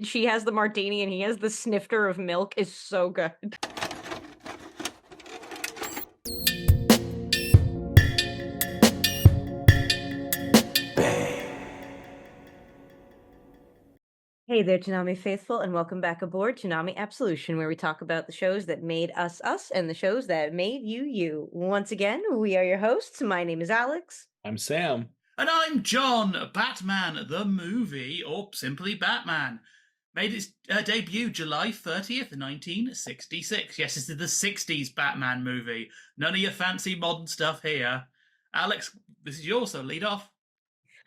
she has the martini and he has the snifter of milk is so good. Hey there, Toonami faithful, and welcome back aboard Toonami Absolution, where we talk about the shows that made us us and the shows that made you you. Once again, we are your hosts. My name is Alex. I'm Sam. And I'm John, Batman the movie, or simply Batman. Made its debut July 30th, 1966. Yes, this is the 60s Batman movie. None of your fancy modern stuff here. Alex, this is yours, so lead off.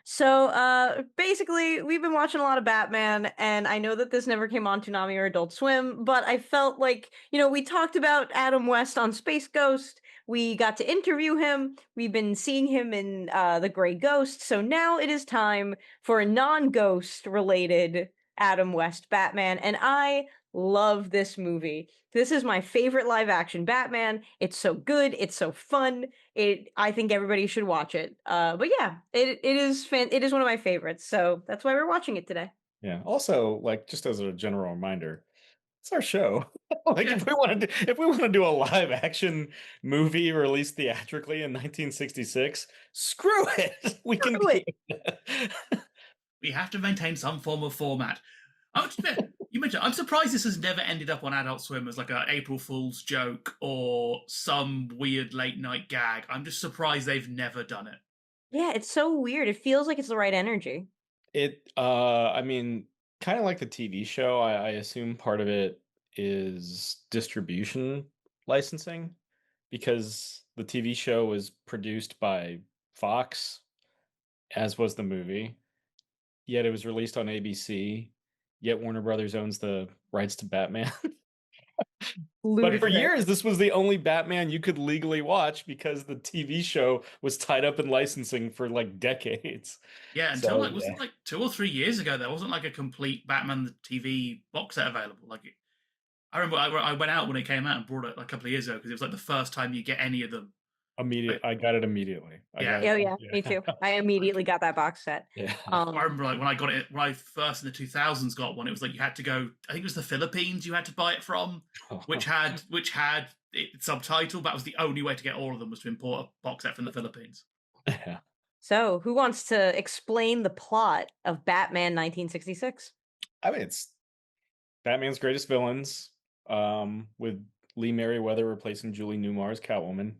So, basically, we've been watching a lot of Batman, and I know that this never came on Toonami or Adult Swim, but I felt like, we talked about Adam West on Space Ghost. We got to interview him. We've been seeing him in The Gray Ghost. So now it is time for a non-ghost related Adam West Batman, and I love this movie. This is my favorite live action Batman. It's so good. It's so fun. I think everybody should watch it. But yeah, it is one of my favorites. So that's why we're watching it today. Yeah. Also, like, just as a general reminder, it's our show. Like, Yeah. if we want to do a live action movie released theatrically in 1966, screw it. We can Screw do it. it. We have to maintain some form of format. I'm surprised this has never ended up on Adult Swim as like an April Fool's joke or some weird late night gag. I'm just surprised they've never done it. Yeah, it's so weird. It feels like it's the right energy. I mean, kind of like the TV show, I assume part of it is distribution licensing because the TV show was produced by Fox, as was the movie. Yet it was released on ABC. Yet Warner Brothers owns the rights to Batman. But for Ludicrous. years, this was the only Batman you could legally watch because the TV show was tied up in licensing for like decades. Yeah, until So like wasn't like 2 or 3 years ago there wasn't like a complete Batman the TV box set available. Like I remember I went out when it came out and brought it like a couple of years ago because it was like the first time you get any of them. Like, I got it immediately. I yeah, got Oh it. yeah, me too. I like immediately got that box set. Yeah. I remember like when I got it when I first in the 2000s got one. It was like you had to go. I think it was the Philippines you had to buy it from, which had it subtitled. That was the only way to get all of them was to import a box set from the Philippines. Yeah. So, who wants to explain the plot of Batman 1966? I mean, it's Batman's greatest villains, with Lee Meriwether replacing Julie Newmar as Catwoman,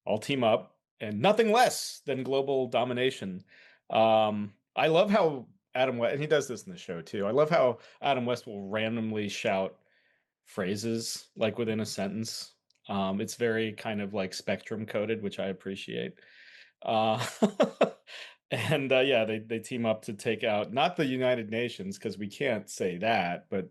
all team up, and nothing less than global domination. I love how Adam West, and he does this in the show too. I love how Adam West will randomly shout phrases like within a sentence. It's very kind of like spectrum coded, which I appreciate. Uh, and yeah, they team up to take out not the United Nations because we can't say that, but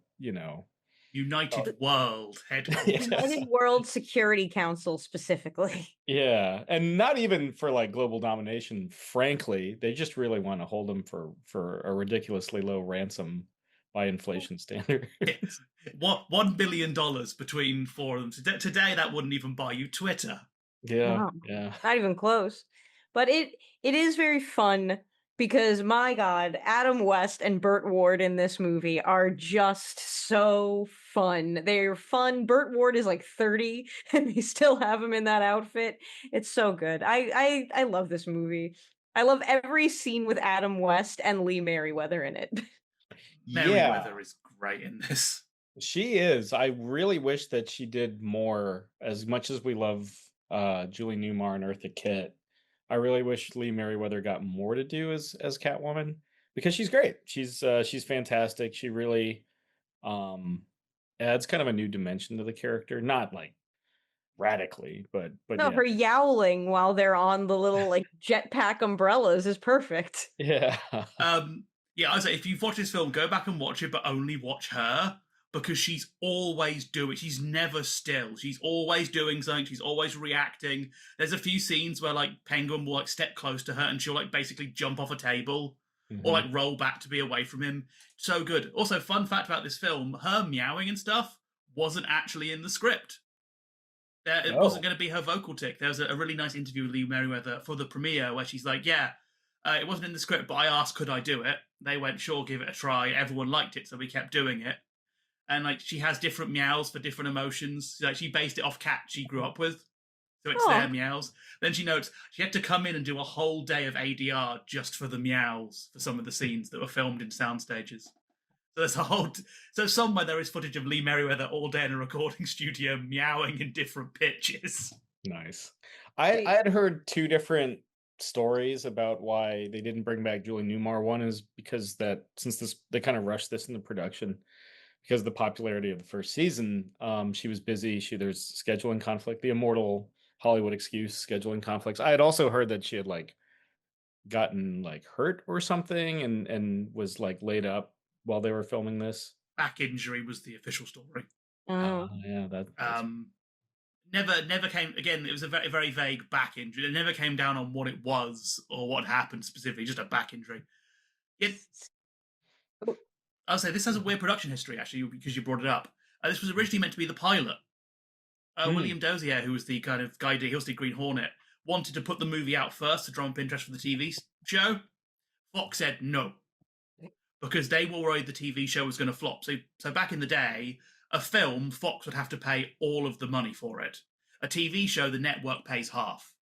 United World headquarters. yeah, United World Security Council specifically. yeah, and not even for like global domination. Frankly, they just really want to hold them for a ridiculously low ransom by inflation standards. What $1 billion between four of them today? That wouldn't even buy you Twitter. Yeah, No, yeah. not even close. But it is very fun because my God, Adam West and Burt Ward in this movie are just so fun. They're fun. Burt Ward is like 30 and they still have him in that outfit. It's so good. I love this movie. I love every scene with Adam West and Lee Meriwether in it. Yeah, Meriwether is great in this. she is. I really wish that she did more. As much as we love Julie Newmar and Eartha Kitt, I really wish Lee Meriwether got more to do as Catwoman because she's great. She's fantastic. She really um adds kind of a new dimension to the character. Not like radically, but No, yeah. her yowling while they're on the little like jetpack umbrellas is perfect. Yeah. Yeah, I say if you've watched this film, go back and watch it, but only watch her because she's always doing. She's never still. She's always doing something. She's always reacting. There's a few scenes where like Penguin will like step close to her and she'll like basically jump off a table or Mhm. like roll back to be away from him. So good. Also, fun fact about this film: her meowing and stuff wasn't actually in the script. It wasn't Oh. going to be her vocal tick. There was a really nice interview with Lee Meriwether for the premiere where she's like, "Yeah, it wasn't in the script, but I asked, could I do it?" They went, sure, give it a try. Everyone liked it, so we kept doing it. And like she has different meows for different emotions. Like she based it off cats she grew up with, so it's their meows. Then she notes she had to come in and do a whole day of ADR just for the meows for some of the scenes that were filmed in sound stages. So there's a whole. So somewhere there is footage of Lee Meriwether all day in a recording studio meowing in different pitches. Nice. I had heard two different stories about why they didn't bring back Julie Newmar. One is because that since they kind of rushed this into production because of the popularity of the first season, she was busy. There's scheduling conflict, the immortal Hollywood excuse, scheduling conflicts. I had also heard that she had like gotten like hurt or something and was like laid up while they were filming this. Back injury was the official story. Yeah, never came again. It was a very, very vague back injury. It never came down on what it was or what happened specifically. Just a back injury. I'll say this has a weird production history actually because you brought it up. This was originally meant to be the pilot. William Dozier, who was the kind of guy who did Green Hornet, wanted to put the movie out first to drum up interest for the TV show. Fox said no because they were worried the TV show was going to flop. So back in the day, a film, Fox would have to pay all of the money for it. A TV show, the network pays half.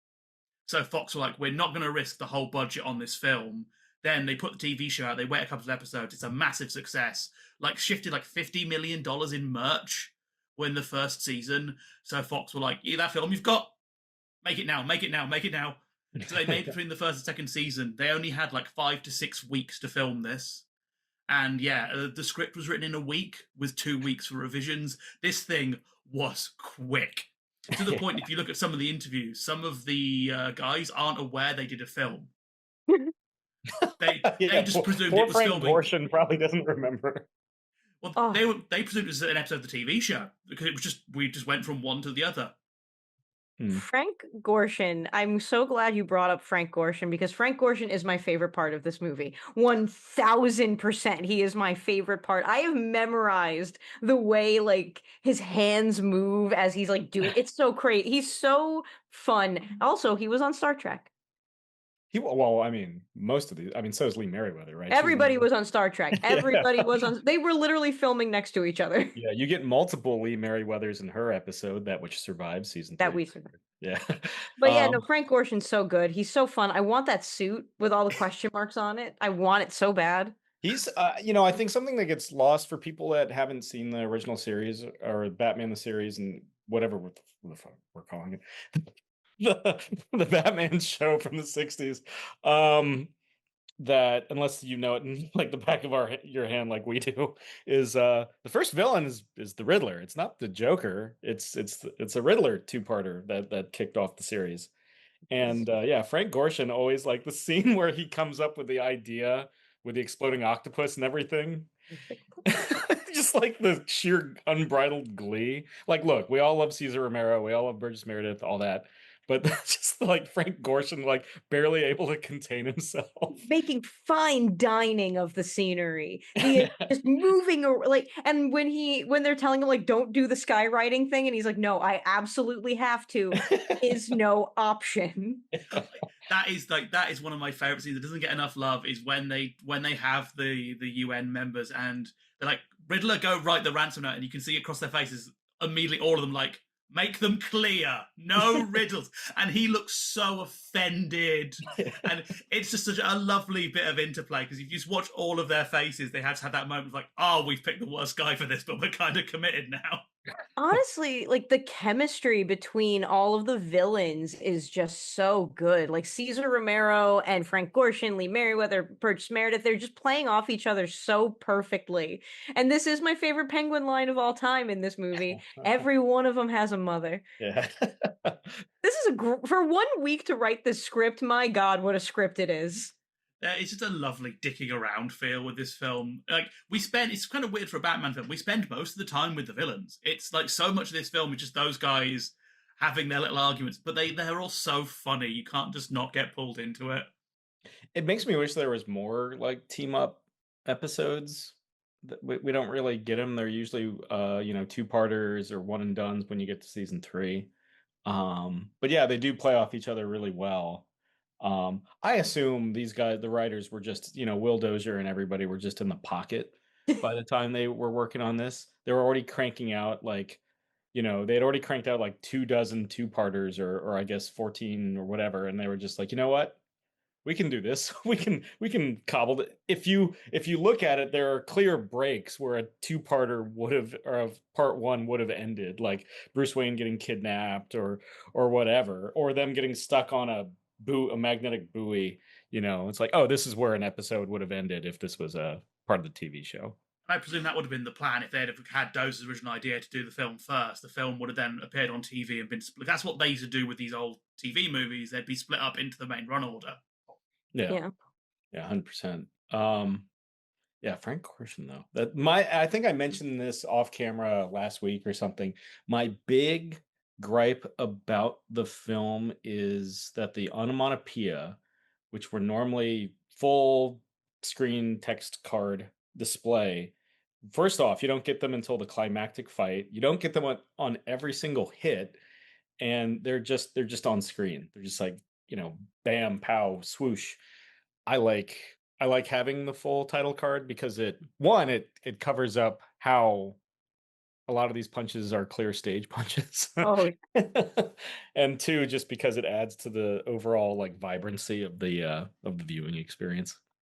So Fox were like, we're not going to risk the whole budget on this film. Then they put the TV show out, they wait a couple of episodes, it's a massive success. Like shifted like $50 million in merch when the first season. So Fox were like, yeah, that film you've got, make it now, make it now, make it now. So they made between the first and second season, they only had like 5 to 6 weeks to film this. And yeah, the script was written in a week with 2 weeks for revisions. This thing was quick. To the point, if you look at some of the interviews, some of the guys aren't aware they did a film. They just presumed it was filming. Portion probably doesn't remember. Well, they presumed it was an episode of the TV show because it was we just went from one to the other. Frank Gorshin, I'm so glad you brought up Frank Gorshin because Frank Gorshin is my favorite part of this movie. 1000%. He is my favorite part. I have memorized the way like his hands move as he's like doing it's so great. He's so fun. Also, he was on Star Trek. I mean, most of these. I mean, so is Lee Meriwether, right? Everybody was on Star Trek. Everybody was on. They were literally filming next to each other. Yeah, you get multiple Lee Meriwethers in her episode, that which survived season 3. That we survived. Yeah. But yeah, no, Frank Gorshin's so good. He's so fun. I want that suit with all the question marks on it. I want it so bad. He's, I think something that gets lost for people that haven't seen the original series or Batman the series and whatever the fuck we're calling it. the Batman show from the 60s, that unless you know it in like the back of your hand like we do, is the first villain is the Riddler. It's not the Joker. It's a Riddler two-parter that kicked off the series. And Frank Gorshin always like the scene where he comes up with the idea with the exploding octopus and everything. Just like the sheer unbridled glee. Like, look, we all love Cesar Romero, we all love Burgess Meredith, all that. But just like Frank Gorshin, like barely able to contain himself, making fine dining of the scenery, just moving like, and when they're telling him like don't do the skywriting thing, and he's like, no, I absolutely have to. Is no option. That is one of my favorite scenes. That doesn't get enough love. Is when they have the UN members and they're like, Riddler, go write the ransom note, and you can see across their faces immediately all of them like, make them clear, no riddles. And he looks so offended. And it's just such a lovely bit of interplay because if you just watch all of their faces, they had to have that moment of like, oh, we've picked the worst guy for this, but we're kind of committed now. Honestly, like the chemistry between all of the villains is just so good. Like Cesar Romero and Frank Gorshin, Lee Meriwether, Burgess Meredith, they're just playing off each other so perfectly. And this is my favorite Penguin line of all time in this movie. Every one of them has a mother. Yeah. This is for 1 week to write this script. My God, what a script it is. It's just a lovely dicking around feel with this film. Like it's kind of weird for a Batman film. We spend most of the time with the villains. It's like so much of this film is just those guys having their little arguments, but they're all so funny. You can't just not get pulled into it. It makes me wish there was more like team up episodes. We don't really get them. They're usually two-parters or one and dones when you get to season 3. But yeah, they do play off each other really well. I assume these guys, the writers, were just, Will Dozier and everybody were just in the pocket by the time they were working on this. They were already cranking out they had already cranked out like 24 two-parters or I guess 14 or whatever, and they were just like, you know what? We can do this. We can cobble it. If you look at it, there are clear breaks where a two-parter would have, or a part one would have ended, like Bruce Wayne getting kidnapped or whatever, or them getting stuck on a magnetic buoy. It's like, oh, this is where an episode would have ended if this was a part of the TV show. I presume that would have been the plan if they'd have had Doz's original idea to do the film first. The film would have then appeared on TV and been split. That's what they used to do with these old TV movies. They'd be split up into the main run order. Yeah, 100%. Yeah, Frank Gorshin though. I think I mentioned this off camera last week or something. My big gripe about the film is that the onomatopoeia, which were normally full screen text card display, first off, you don't get them until the climactic fight. You don't get them on every single hit, and they're just on screen. They're just like, bam, pow, swoosh. I like having the full title card because it covers up how a lot of these punches are clear stage punches. Oh, and two, just because it adds to the overall like vibrancy of the viewing experience.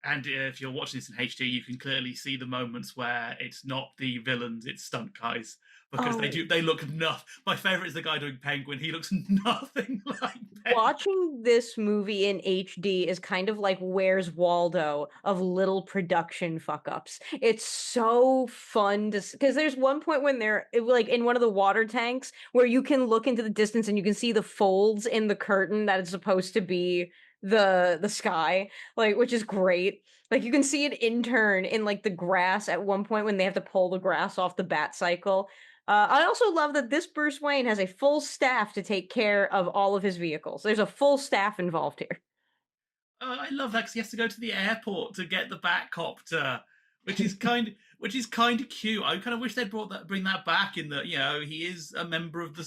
And if you're watching this in HD, you can clearly see the moments where it's not the villains, it's stunt guys. Because they look enough. My favorite is the guy doing Penguin. He looks nothing like Penguin. Watching this movie in HD is kind of like Where's Waldo of little production fuck ups. It's so fun to, because there's one point when they're like in one of the water tanks where you can look into the distance and you can see the folds in the curtain that is supposed to be the sky, like, which is great. Like you can see an intern in like the grass at one point when they have to pull the grass off the bat cycle. I also love that this Bruce Wayne has a full staff to take care of all of his vehicles. There's a full staff involved here. I love that because he has to go to the airport to get the Batcopter, which is kind of cute. I kind of wish they'd bring that back in that he is a member of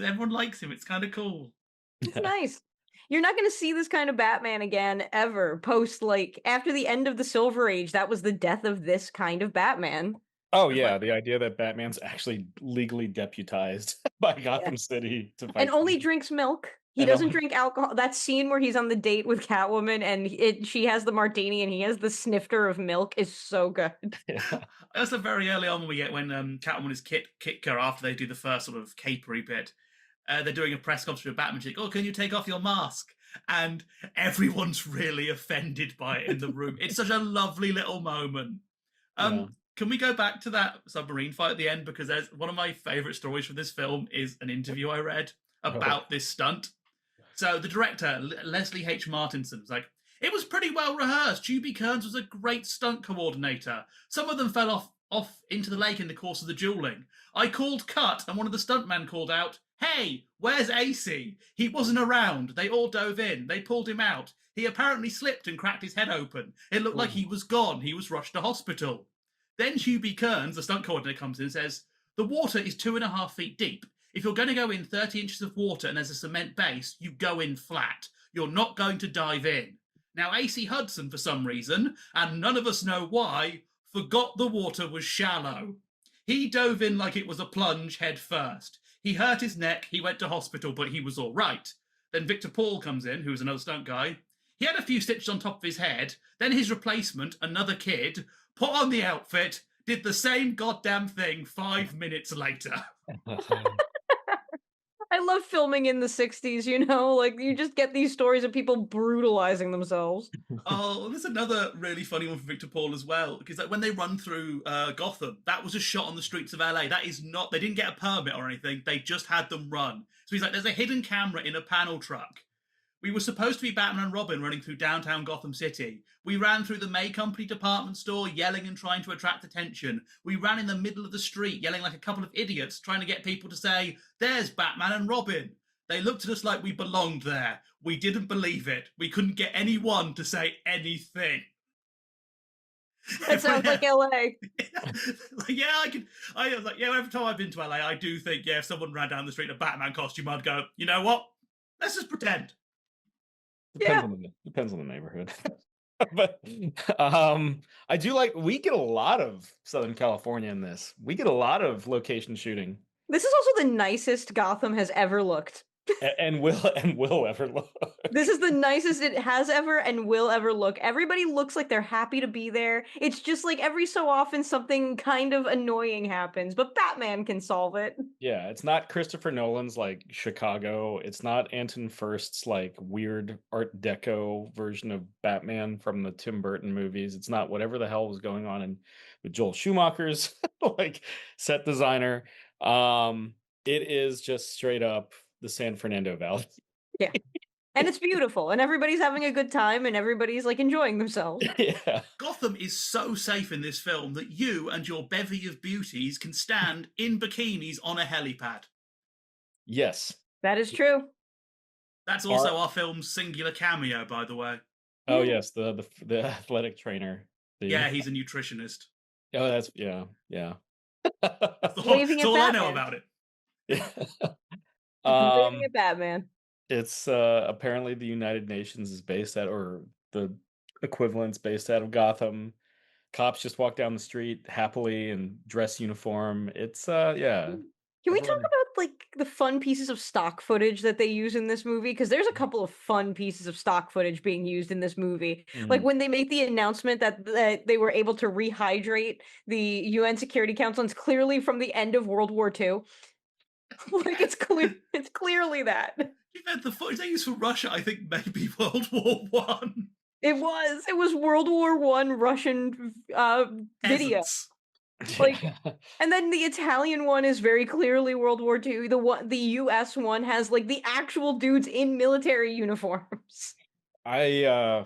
everyone likes him. It's kind of cool. It's nice. You're not going to see this kind of Batman again ever post, like, after the end of the Silver Age. That was the death of this kind of Batman. Oh yeah, the idea that Batman's actually legally deputized by Gotham City to fight and only drinks milk. He doesn't drink alcohol. That scene where he's on the date with Catwoman and she has the martini and he has the snifter of milk is so good. Yeah. Also, very early on when Catwoman is Kitka after they do the first sort of capery bit, they're doing a press conference with Batman. She's like, "Oh, can you take off your mask?" And everyone's really offended by it in the room. It's such a lovely little moment. Can we go back to that submarine fight at the end? Because there's one of my favorite stories from this film is an interview I read about this stunt. So the director, Leslie H. Martinson, was like, "It was pretty well rehearsed. Julie Kearns was a great stunt coordinator. Some of them fell off into the lake in the course of the dueling. I called cut, and one of the stuntmen called out, 'Hey, where's AC? He wasn't around. They all dove in. They pulled him out. He apparently slipped and cracked his head open. It looked like he was gone. He was rushed to hospital.' Then Hubie Kearns, the stunt coordinator, comes in and says, 'The water is 2.5 feet deep. If you're going to go in 30 inches of water and there's a cement base, you go in flat. You're not going to dive in.' Now, AC Hudson, for some reason, and none of us know why, forgot the water was shallow. He dove in like it was a plunge head first. He hurt his neck, he went to hospital, but he was all right. Then Victor Paul comes in, who's another stunt guy. He had a few stitches on top of his head. Then his replacement, another kid, put on the outfit, did the same goddamn thing 5 minutes later." I love filming in the 60s, like you just get these stories of people brutalizing themselves. Oh, there's another really funny one for Victor Paul as well, because like when they run through Gotham, that was a shot on the streets of LA. That is not, they didn't get a permit or anything. They just had them run. So he's like, there's a hidden camera in a panel truck. We were supposed to be Batman and Robin running through downtown Gotham City. We ran through the May Company department store, yelling and trying to attract attention. We ran in the middle of the street, yelling like a couple of idiots, trying to get people to say, "There's Batman and Robin." They looked at us like we belonged there. We didn't believe it. We couldn't get anyone to say anything. That sounds like LA. I was like, every time I've been to LA, I do think, if someone ran down the street in a Batman costume, I'd go, "You know what? Let's just pretend." Depends on the neighborhood. But I do like, we get a lot of Southern California in this. We get a lot of location shooting. This is also the nicest Gotham has ever looked. And will ever look. This is the nicest it has ever and will ever look. Everybody looks like they're happy to be there. It's just like every so often something kind of annoying happens, but Batman can solve it. Yeah, it's not Christopher Nolan's like Chicago. It's not Anton Furst's like weird Art Deco version of Batman from the Tim Burton movies. It's not whatever the hell was going on in with Joel Schumacher's like set designer. It is just straight up the San Fernando Valley. Yeah. And it's beautiful, and everybody's having a good time, and everybody's like enjoying themselves. Yeah. Gotham is so safe in this film that you and your bevy of beauties can stand in bikinis on a helipad. Yes. That is true. That's also our film's singular cameo, by the way. Oh yes, the athletic trainer. Yeah, he's a nutritionist. Oh, that's yeah. That's Waving at all I Batman. know about it. Waving at Batman. It's apparently the United Nations is based at, or the equivalent's based out of Gotham. Cops just walk down the street happily in dress uniform. It's yeah. Can we talk about like the fun pieces of stock footage that they use in this movie? Because there's a couple of fun pieces of stock footage being used in this movie. Like when they make the announcement that they were able to rehydrate the UN Security Council, and it's clearly from the end of World War II. Like it's clearly that. The footage they used for Russia, I think, maybe World War One. It was World War One Russian video. Like, and then the Italian one is very clearly World War II. The US one has like the actual dudes in military uniforms. I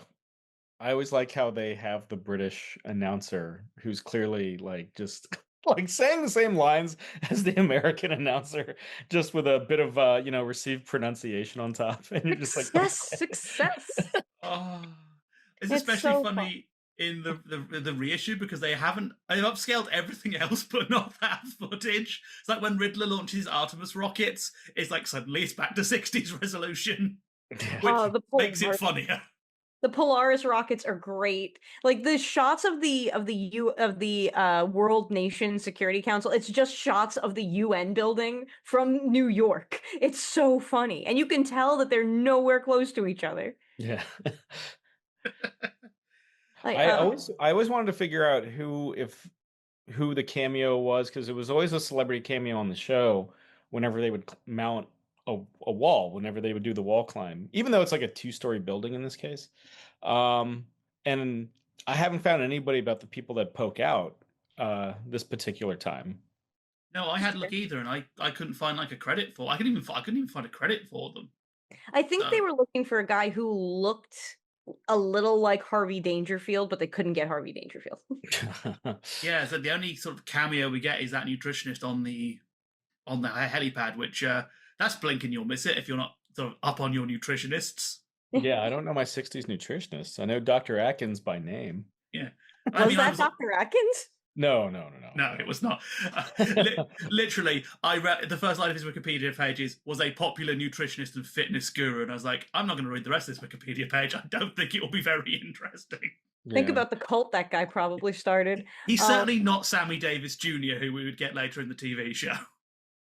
always like how they have the British announcer who's clearly like just like saying the same lines as the American announcer, just with a bit of received pronunciation on top. And you're just like, success. It's especially so funny in the reissue because they've upscaled everything else but not that footage. It's like when Riddler launches Artemis rockets, it's like suddenly it's back to 60s resolution, which makes it funnier. The Polaris rockets are great. Like the shots of the World Nation Security Council, it's just shots of the UN building from New York. It's so funny. And you can tell that they're nowhere close to each other. Yeah. I always wanted to figure out who the cameo was, because it was always a celebrity cameo on the show whenever they would mount a wall, whenever they would do the wall climb, even though it's like a 2-story building in this case. And I haven't found anybody about the people that poke out this particular time. No, I hadn't looked either, and I couldn't find like a credit for. I couldn't even find a credit for them. I think they were looking for a guy who looked a little like Harvey Dangerfield, but they couldn't get Harvey Dangerfield. Yeah, so the only sort of cameo we get is that nutritionist on the helipad, which that's blinking you'll miss it if you're not sort of up on your nutritionists. Yeah, I don't know my 60s nutritionists. I know Dr. Atkins by name. Yeah. Was that Dr. Atkins? No, it was not. Literally, I read the first line of his Wikipedia page was a popular nutritionist and fitness guru, and I was like, I'm not going to read the rest of this Wikipedia page. I don't think it will be very interesting. Yeah. Think about the cult that guy probably started. He's certainly not Sammy Davis Jr., who we would get later in the TV show.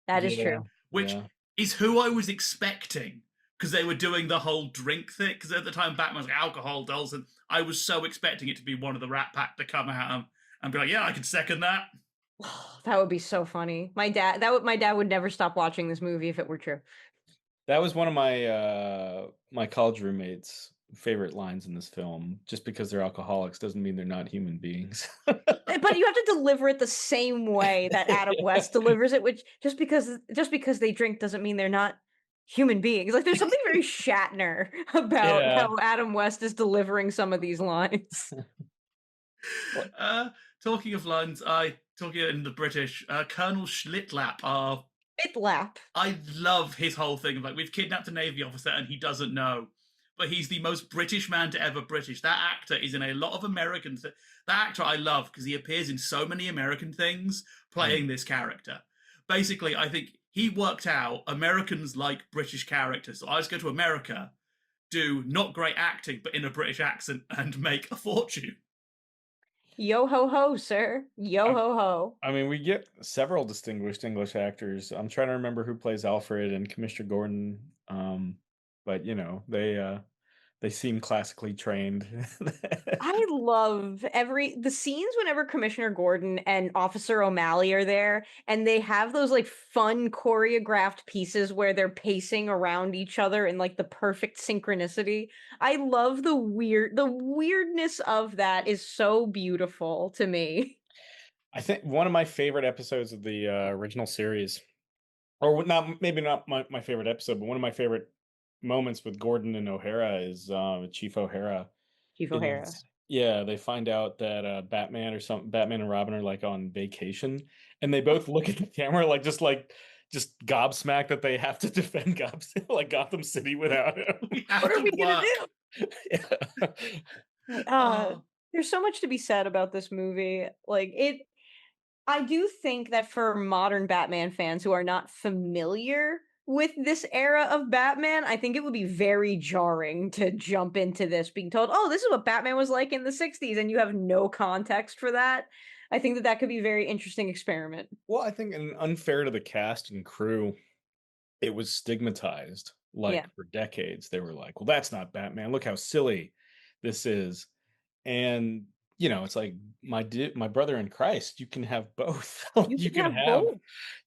That is true. Which is who I was expecting, because they were doing the whole drink thing. Because at the time, Batman was like, alcohol dolls, and I was so expecting it to be one of the Rat Pack to come out and be like, yeah, I can second that. That would be so funny. My dad would never stop watching this movie if it were true. That was one of my college roommates' favorite lines in this film. Just because they're alcoholics doesn't mean they're not human beings. But you have to deliver it the same way that Adam West delivers it, which just because they drink doesn't mean they're not human beings. Like there's something very Shatner about how Adam West is delivering some of these lines. Talking of lines, talking in the British, Colonel Schlitlap. I love his whole thing of like, we've kidnapped a Navy officer and he doesn't know. But he's the most British man to ever British. That actor is in a lot of American... That actor I love because he appears in so many American things playing this character. Basically, I think he worked out Americans like British characters. So I just go to America do not great acting, but in a British accent and make a fortune. Yo ho ho, sir. Yo ho ho. I mean, we get several distinguished English actors. I'm trying to remember who plays Alfred and Commissioner Gordon. But they seem classically trained. I love the scenes whenever Commissioner Gordon and Officer O'Malley are there, and they have those like fun choreographed pieces where they're pacing around each other in like the perfect synchronicity. I love the weirdness of that is so beautiful to me. I think one of my favorite episodes of the original series, or not, maybe not my favorite episode, but one of my favorite moments with Gordon and O'Hara is Chief O'Hara. Chief O'Hara. Yeah, they find out that Batman and Robin are like on vacation, and they both look at the camera just gobsmacked that they have to defend Gotham City without him. What are we gonna do? Yeah. There's so much to be said about this movie. I do think that for modern Batman fans who are not familiar with this era of Batman, I think it would be very jarring to jump into this being told, oh, this is what Batman was like in the 60s, and you have no context for that. I think that could be a very interesting experiment. Well, I think unfair to the cast and crew, it was stigmatized for decades. They were like, well, that's not Batman. Look how silly this is. And it's like my brother in Christ. You can have both. You can have both.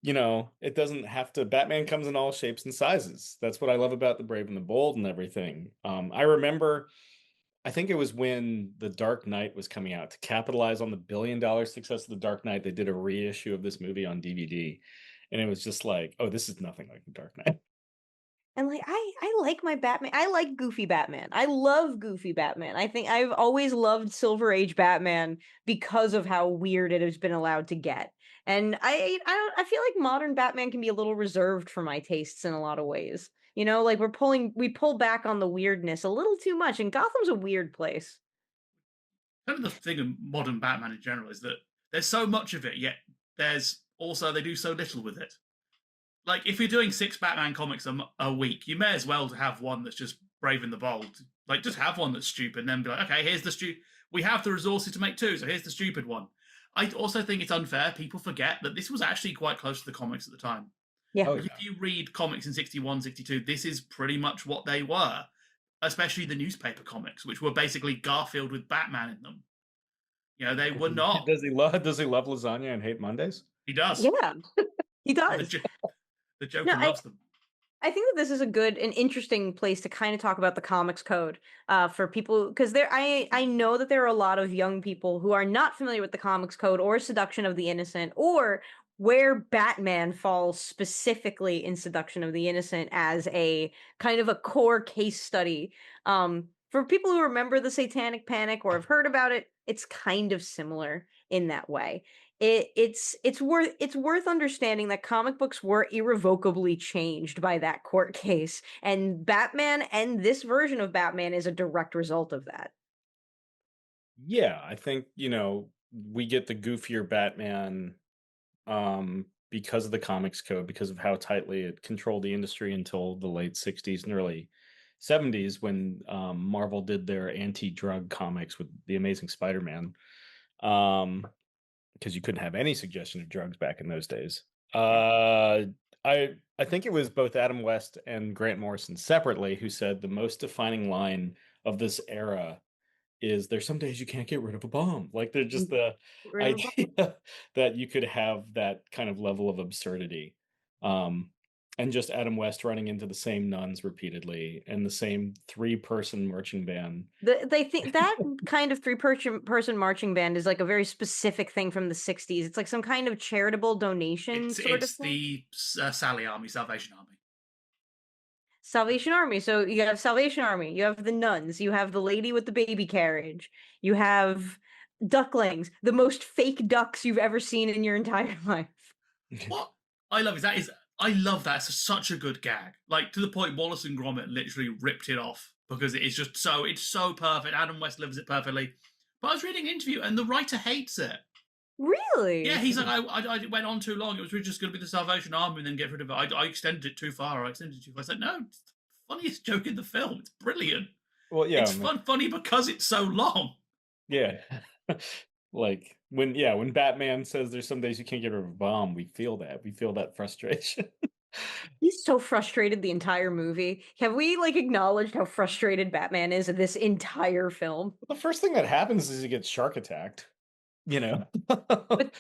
It doesn't have to. Batman comes in all shapes and sizes. That's what I love about The Brave and the Bold and everything. I remember, I think it was when The Dark Knight was coming out to capitalize on the $1 billion success of The Dark Knight. They did a reissue of this movie on DVD, and it was just like, oh, this is nothing like The Dark Knight. And I like my Batman. I like Goofy Batman. I love Goofy Batman. I think I've always loved Silver Age Batman because of how weird it has been allowed to get. And I feel like modern Batman can be a little reserved for my tastes in a lot of ways. Like we pull back on the weirdness a little too much, and Gotham's a weird place. Kind of the thing of modern Batman in general is that there's so much of it, yet there's also they do so little with it. Like, if you're doing 6 Batman comics a week, you may as well have one that's just Brave and the Bold. Like, just have one that's stupid and then be like, okay, here's the stupid. We have the resources to make 2, so here's the stupid one. I also think it's unfair. People forget that this was actually quite close to the comics at the time. Yeah. Oh, yeah. If you read comics in 61, 62, this is pretty much what they were. Especially the newspaper comics, which were basically Garfield with Batman in them. They were not. Does he love lasagna and hate Mondays? He does. Yeah, he does. The Joker loves them. I think that this is an interesting place to kind of talk about the comics code for people, because I know that there are a lot of young people who are not familiar with the comics code or Seduction of the Innocent, or where Batman falls specifically in Seduction of the Innocent as a kind of a core case study. For people who remember the Satanic Panic or have heard about it, it's kind of similar in that way. It's worth understanding that comic books were irrevocably changed by that court case, and Batman and this version of Batman is a direct result of that. Yeah, I think we get the goofier Batman because of the comics code, because of how tightly it controlled the industry until the late 60s and early 70s, when Marvel did their anti-drug comics with The Amazing Spider-Man. Because you couldn't have any suggestion of drugs back in those days. I think it was both Adam West and Grant Morrison separately who said the most defining line of this era is, there's some days you can't get rid of a bomb. Like, they're just the idea that you could have that kind of level of absurdity. And just Adam West running into the same nuns repeatedly and the same 3-person marching band. They think that kind of 3-person marching band is like a very specific thing from the 60s. It's like some kind of charitable donation it's of thing. The Salvation Army. Salvation Army. So you have Salvation Army, you have the nuns, you have the lady with the baby carriage, you have ducklings, the most fake ducks you've ever seen in your entire life. What I love is I love that. It's such a good gag. Like, to the point Wallace and Gromit literally ripped it off because it's so perfect. Adam West lives it perfectly. But I was reading an interview and the writer hates it. Really? Yeah, he's like, I went on too long. It was really just going to be the Salvation Army and then get rid of it. I extended it too far. I said, no, funniest joke in the film. It's brilliant. Well, yeah, It's funny because it's so long. yeah. Like when Batman says there's some days you can't get rid of a bomb, we feel that. We feel that frustration. He's so frustrated the entire movie. Have we like acknowledged how frustrated Batman is in this entire film? The first thing that happens is he gets shark attacked. You know. But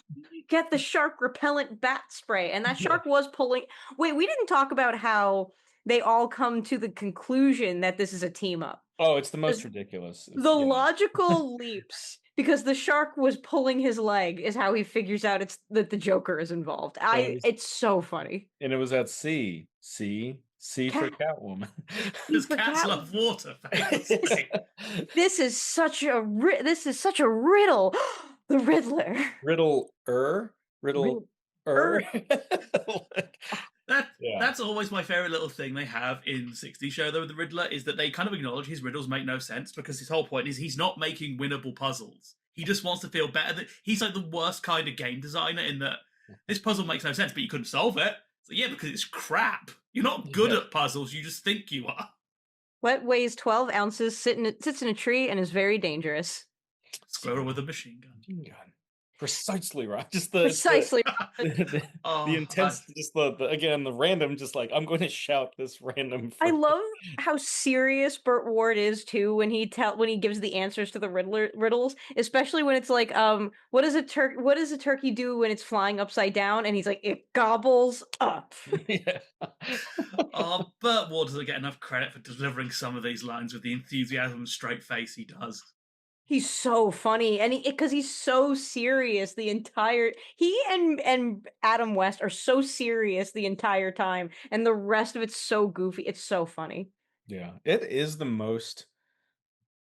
get the shark repellent bat spray, and that shark was pulling. Wait, we didn't talk about how they all come to the conclusion that this is a team up. Oh, it's the most ridiculous. The logical leaps, because the shark was pulling his leg, is how he figures out that the Joker is involved. It's so funny. And it was at C for Catwoman. Because cats love water. This is such a riddle. The Riddler. Riddler. That's always my favorite little thing they have in 60s show though with the Riddler, is that they kind of acknowledge his riddles make no sense, because his whole point is he's not making winnable puzzles. He just wants to feel better. He's like the worst kind of game designer in that this puzzle makes no sense, but you couldn't solve it. So yeah, because it's crap. You're not good at puzzles, you just think you are. What weighs 12 ounces, sits in a tree, and is very dangerous? Squirrel with a machine gun. Precisely right. Just precisely the intense, just the random, just like, I'm going to shout this random. I love how serious Burt Ward is too when he gives the answers to the riddles, especially when it's like, what does a turkey do when it's flying upside down? And he's like, it gobbles up. Burt Ward doesn't get enough credit for delivering some of these lines with the enthusiasm and straight face he does. He's so funny, and because he's so serious the entire. He and Adam West are so serious the entire time, and the rest of it's so goofy. It's so funny. Yeah, it is the most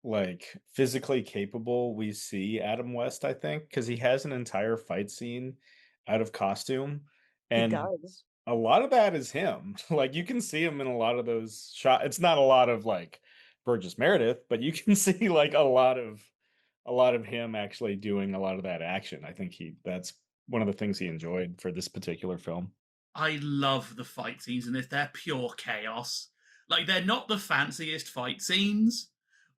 like physically capable we see Adam West, I think, because he has an entire fight scene out of costume, and he does. A lot of that is him. Like you can see him in a lot of those shots. It's not a lot of like Burgess Meredith, but you can see like a lot of him actually doing a lot of that action. I think that's one of the things he enjoyed for this particular film. I love the fight scenes in this. They're pure chaos. Like, they're not the fanciest fight scenes,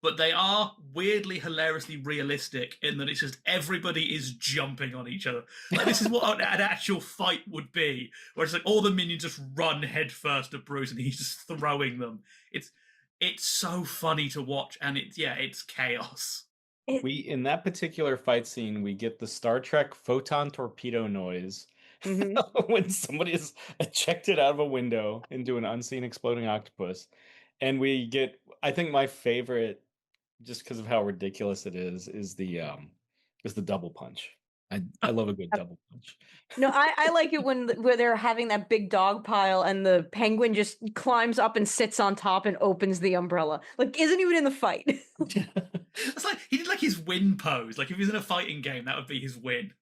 but they are weirdly, hilariously realistic in that it's just everybody is jumping on each other. Like, this is what an actual fight would be, where it's like all the minions just run headfirst at Bruce and he's just throwing them. It's so funny to watch, and it's chaos. In that particular fight scene, we get the Star Trek photon torpedo noise when somebody is ejected out of a window into an unseen exploding octopus. And we get, I think my favorite, just because of how ridiculous it is the double punch. I love a good double punch. No, I like it where they're having that big dog pile and the penguin just climbs up and sits on top and opens the umbrella. Like, isn't even in the fight. It's like he did like his win pose. Like if he's in a fighting game, that would be his win.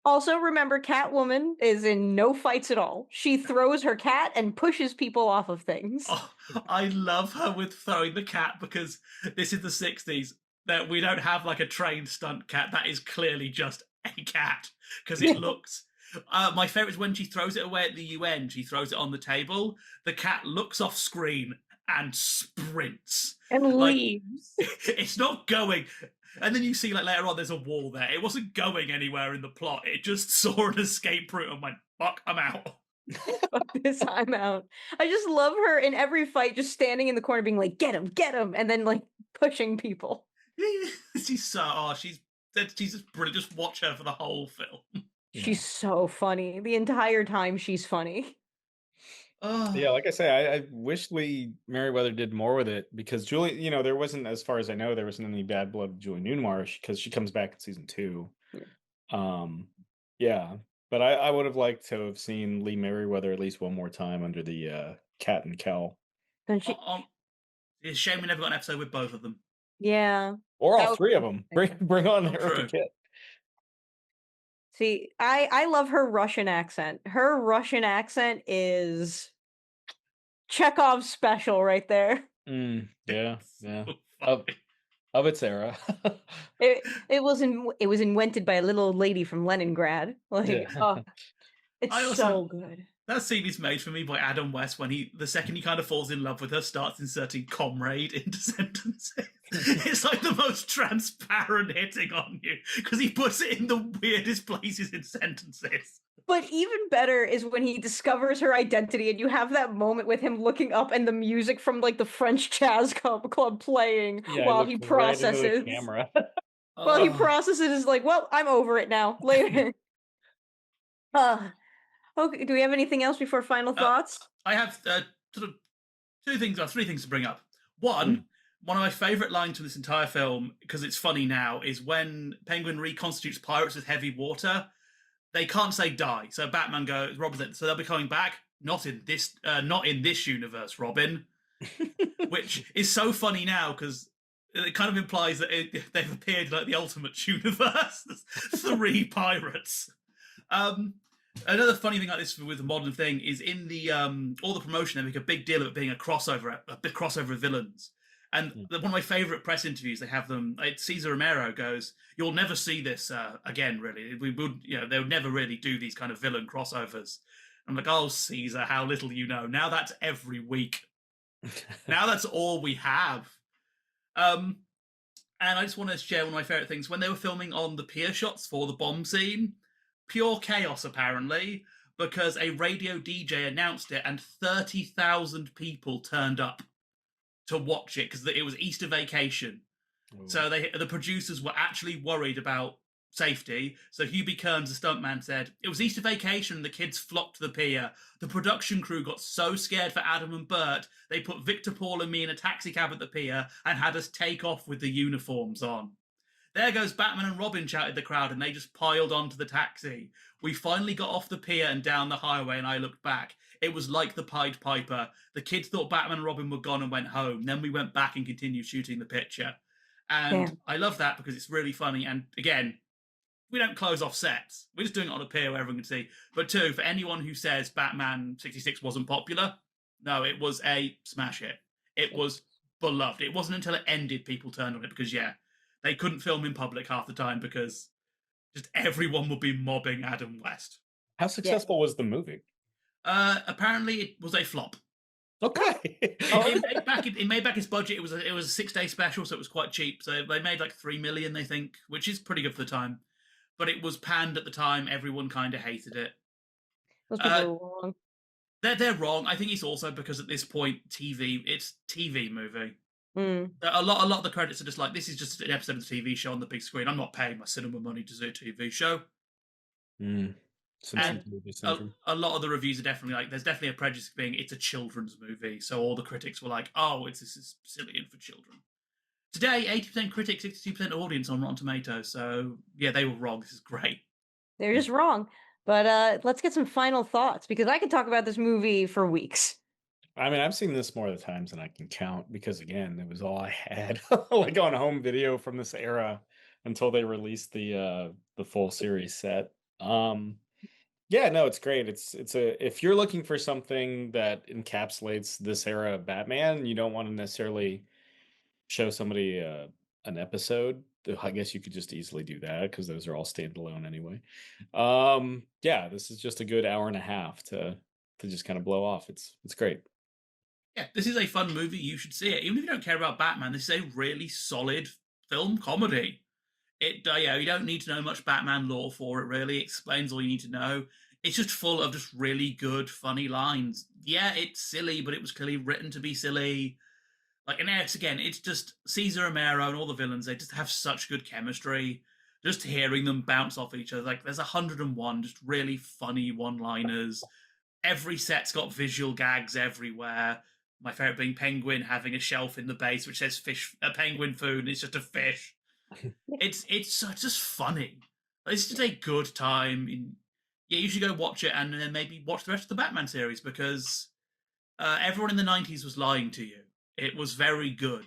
Also, remember, Catwoman is in no fights at all. She throws her cat and pushes people off of things. Oh, I love her with throwing the cat, because this is the 60s. That we don't have like a trained stunt cat. That is clearly just a cat, because it looks. My favorite is when she throws it away at the UN. She throws it on the table. The cat looks off screen and sprints and leaves. It's not going. And then you see, like, later on, there's a wall there. It wasn't going anywhere in the plot. It just saw an escape route and went, fuck, I'm out. Fuck this, I'm out. I just love her in every fight, just standing in the corner being like, get him, and then, like, pushing people. She's just brilliant. Just watch her for the whole film. She's so funny. The entire time, she's funny. Yeah, like I say, I wish Lee Meriwether did more with it, because Julie, there wasn't, as far as I know, there wasn't any bad blood with Julie Newmar, because she comes back in season 2. Yeah, but I would have liked to have seen Lee Meriwether at least one more time under the Cat and Kel. It's a shame we never got an episode with both of them. Yeah, or all three of them. Bring on Eartha Kitt. See, I love her Russian accent. Her Russian accent is Chekhov's special right there. Yeah. Of its era. It was invented by a little lady from Leningrad. Like, It's I also so good. that scene is made for me by Adam West when the second he kind of falls in love with her, starts inserting comrade into sentences. It's like the most transparent hitting on you because he puts it in the weirdest places in sentences. But even better is when he discovers her identity and you have that moment with him looking up and the music from like the French jazz club playing Yeah, I while looked he right into the processes. camera. Well, he Oh. processes is like, well, I'm over it now. Later. Okay, do we have anything else before final thoughts? I have sort of three things to bring up. Mm. One of my favourite lines from this entire film, because it's funny now, is when Penguin reconstitutes pirates with heavy water. They can't say die, so Batman goes, Robin, so they'll be coming back. Not in this universe, Robin. Which is so funny now because it kind of implies that they've appeared like the ultimate universe. There's three pirates. Another funny thing like this with the modern thing is in the all the promotion they make a big deal of it being a big crossover of villains. And one of my favorite press interviews, they have them. Cesar Romero goes, "You'll never see this again. Really, we would, they would never really do these kind of villain crossovers." I'm like, "Oh, Caesar, how little you know. Now that's every week. Now that's all we have." And I just want to share one of my favorite things when they were filming on the pier shots for the bomb scene. Pure chaos, apparently, because a radio DJ announced it, and 30,000 people turned up to watch it because it was Easter vacation. Ooh. So the producers were actually worried about safety. So Hubie Kearns, the stuntman, said it was Easter vacation and the kids flocked to the pier. The production crew got so scared for Adam and Bert, they put Victor, Paul and me in a taxi cab at the pier and had us take off with the uniforms on. There goes Batman and Robin, shouted the crowd, and they just piled onto the taxi. We finally got off the pier and down the highway, and I looked back. It was like the Pied Piper. The kids thought Batman and Robin were gone and went home. Then we went back and continued shooting the picture. And I love that because it's really funny. And again, we don't close off sets. We're just doing it on a pier where everyone can see. But two, for anyone who says Batman 66 wasn't popular, no, it was a smash hit. It was beloved. It wasn't until it ended people turned on it because, they couldn't film in public half the time because just everyone would be mobbing Adam West. How successful was the movie? Apparently, it was a flop. Okay. It made back its budget. It was a 6-day special, so it was quite cheap. So they made like $3 million, they think, which is pretty good for the time. But it was panned at the time. Everyone kind of hated it. Those people are wrong. They're wrong. I think it's also because at this point, it's TV movie. A lot of the credits are just like, this is just an episode of the TV show on the big screen. I'm not paying my cinema money to do a TV show. And a lot of the reviews are definitely like, there's definitely a prejudice being it's a children's movie. So all the critics were like, oh, this is silly and for children. Today, 80% critics, 62% audience on Rotten Tomatoes. So yeah, they were wrong. This is great. They're just wrong. But let's get some final thoughts because I could talk about this movie for weeks. I mean, I've seen this more of the times than I can count because, again, it was all I had, like on home video from this era until they released the full series set. Yeah, no, it's great. If you're looking for something that encapsulates this era of Batman, you don't want to necessarily show somebody an episode. I guess you could just easily do that because those are all standalone anyway. Yeah, this is just a good hour and a half to just kind of blow off. It's great. Yeah, this is a fun movie. You should see it. Even if you don't care about Batman, this is a really solid film comedy. You don't need to know much Batman lore for it, really. It explains all you need to know. It's just full of just really good, funny lines. Yeah, it's silly, but it was clearly written to be silly. It's just Cesar Romero and all the villains, they just have such good chemistry. Just hearing them bounce off each other. Like, there's 101 just really funny one-liners. Every set's got visual gags everywhere. My favorite being Penguin having a shelf in the base which says penguin food, and it's just a fish. It's just funny. It's just a good time. You should go watch it and then maybe watch the rest of the Batman series because everyone in the 90s was lying to you. It was very good.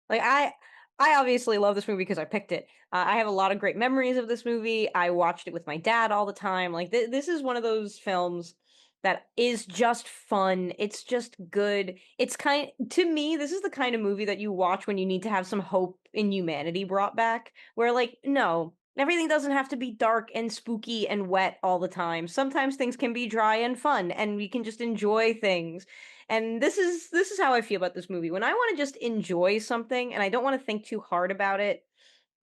Like I obviously love this movie because I picked it. I have a lot of great memories of this movie. I watched it with my dad all the time. Like this is one of those films that is just fun. It's just good. To me, this is the kind of movie that you watch when you need to have some hope in humanity brought back. Where like, no, Everything doesn't have to be dark and spooky and wet all the time. Sometimes things can be dry and fun, and we can just enjoy things. And this is how I feel about this movie. When I want to just enjoy something and I don't want to think too hard about it,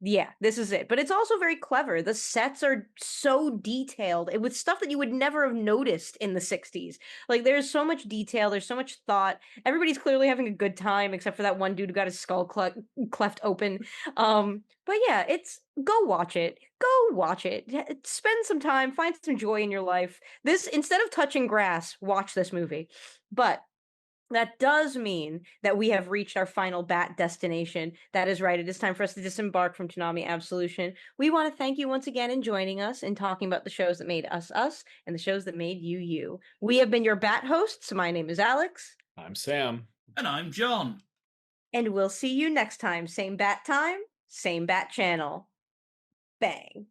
yeah, this is it. But it's also very clever. The sets are so detailed with stuff that you would never have noticed in the 60s. Like, there's so much detail, there's so much thought. Everybody's clearly having a good time, except for that one dude who got his skull cleft open. But yeah, go watch it. Go watch it. Spend some time, find some joy in your life. This, instead of touching grass, watch this movie. But that does mean that we have reached our final bat destination. That is right. It is time for us to disembark from Toonami Absolution. We want to thank you once again in joining us and talking about the shows that made us us and the shows that made you you. We have been your bat hosts. My name is Alyx. I'm Sam. And I'm John. And we'll see you next time. Same bat channel. Bang.